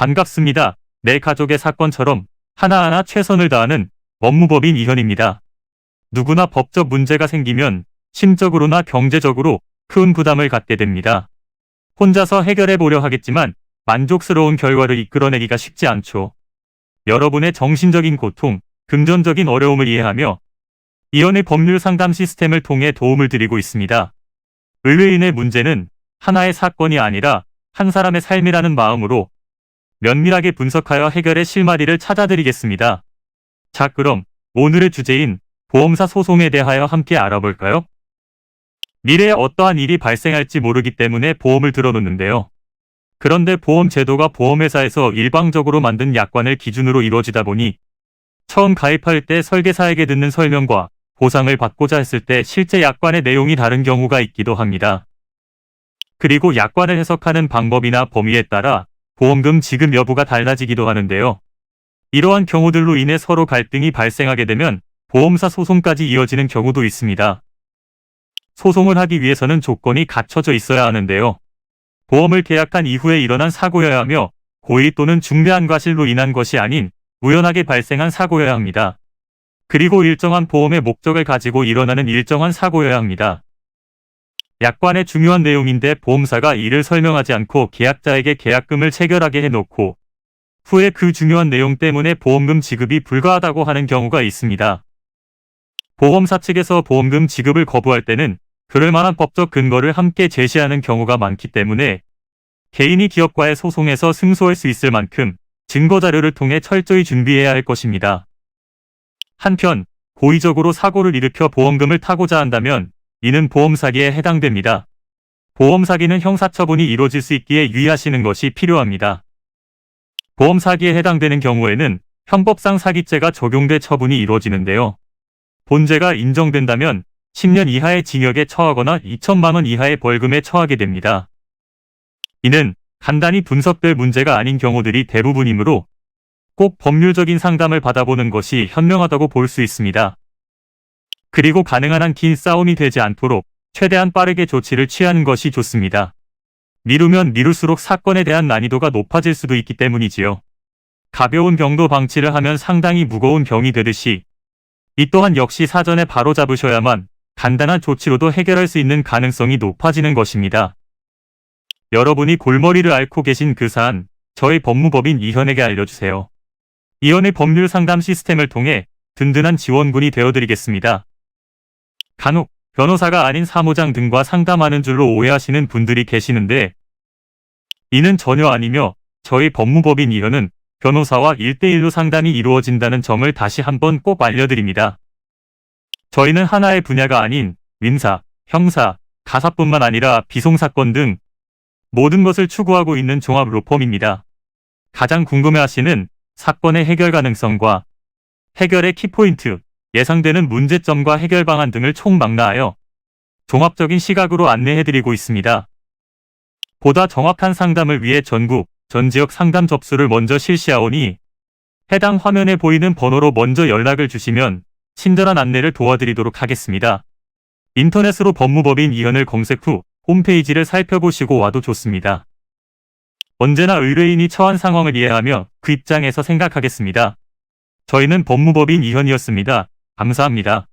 반갑습니다. 내 가족의 사건처럼 하나하나 최선을 다하는 법무법인 이현입니다. 누구나 법적 문제가 생기면 심적으로나 경제적으로 큰 부담을 갖게 됩니다. 혼자서 해결해 보려 하겠지만 만족스러운 결과를 이끌어내기가 쉽지 않죠. 여러분의 정신적인 고통, 금전적인 어려움을 이해하며 이현의 법률 상담 시스템을 통해 도움을 드리고 있습니다. 의뢰인의 문제는 하나의 사건이 아니라 한 사람의 삶이라는 마음으로 면밀하게 분석하여 해결의 실마리를 찾아드리겠습니다. 자, 그럼 오늘의 주제인 보험사 소송에 대하여 함께 알아볼까요? 미래에 어떠한 일이 발생할지 모르기 때문에 보험을 들어놓는데요. 그런데 보험 제도가 보험회사에서 일방적으로 만든 약관을 기준으로 이루어지다 보니 처음 가입할 때 설계사에게 듣는 설명과 보상을 받고자 했을 때 실제 약관의 내용이 다른 경우가 있기도 합니다. 그리고 약관을 해석하는 방법이나 범위에 따라 보험금 지급 여부가 달라지기도 하는데요. 이러한 경우들로 인해 서로 갈등이 발생하게 되면 보험사 소송까지 이어지는 경우도 있습니다. 소송을 하기 위해서는 조건이 갖춰져 있어야 하는데요. 보험을 계약한 이후에 일어난 사고여야 하며 고의 또는 중대한 과실로 인한 것이 아닌 우연하게 발생한 사고여야 합니다. 그리고 일정한 보험의 목적을 가지고 일어나는 일정한 사고여야 합니다. 약관의 중요한 내용인데 보험사가 이를 설명하지 않고 계약자에게 계약금을 체결하게 해놓고 후에 그 중요한 내용 때문에 보험금 지급이 불가하다고 하는 경우가 있습니다. 보험사 측에서 보험금 지급을 거부할 때는 그럴 만한 법적 근거를 함께 제시하는 경우가 많기 때문에 개인이 기업과의 소송에서 승소할 수 있을 만큼 증거자료를 통해 철저히 준비해야 할 것입니다. 한편 고의적으로 사고를 일으켜 보험금을 타고자 한다면 이는 보험사기에 해당됩니다. 보험사기는 형사처분이 이루어질 수 있기에 유의하시는 것이 필요합니다. 보험사기에 해당되는 경우에는 형법상 사기죄가 적용돼 처분이 이루어지는데요. 본죄가 인정된다면 10년 이하의 징역에 처하거나 2천만 원 이하의 벌금에 처하게 됩니다. 이는 간단히 분석될 문제가 아닌 경우들이 대부분이므로 꼭 법률적인 상담을 받아보는 것이 현명하다고 볼 수 있습니다. 그리고 가능한 한 긴 싸움이 되지 않도록 최대한 빠르게 조치를 취하는 것이 좋습니다. 미루면 미룰수록 사건에 대한 난이도가 높아질 수도 있기 때문이지요. 가벼운 병도 방치를 하면 상당히 무거운 병이 되듯이 이 또한 역시 사전에 바로잡으셔야만 간단한 조치로도 해결할 수 있는 가능성이 높아지는 것입니다. 여러분이 골머리를 앓고 계신 그 사안, 저희 법무법인 이현에게 알려주세요. 이현의 법률 상담 시스템을 통해 든든한 지원군이 되어드리겠습니다. 간혹 변호사가 아닌 사무장 등과 상담하는 줄로 오해하시는 분들이 계시는데 이는 전혀 아니며 저희 법무법인 이현은 변호사와 1대1로 상담이 이루어진다는 점을 다시 한번 꼭 알려드립니다. 저희는 하나의 분야가 아닌 민사, 형사, 가사뿐만 아니라 비송사건 등 모든 것을 추구하고 있는 종합 로펌입니다. 가장 궁금해하시는 사건의 해결 가능성과 해결의 키포인트, 예상되는 문제점과 해결 방안 등을 총망라하여 종합적인 시각으로 안내해드리고 있습니다. 보다 정확한 상담을 위해 전국, 전 지역 상담 접수를 먼저 실시하오니 해당 화면에 보이는 번호로 먼저 연락을 주시면 친절한 안내를 도와드리도록 하겠습니다. 인터넷으로 법무법인 이현을 검색 후 홈페이지를 살펴보시고 와도 좋습니다. 언제나 의뢰인이 처한 상황을 이해하며 그 입장에서 생각하겠습니다. 저희는 법무법인 이현이었습니다. 감사합니다.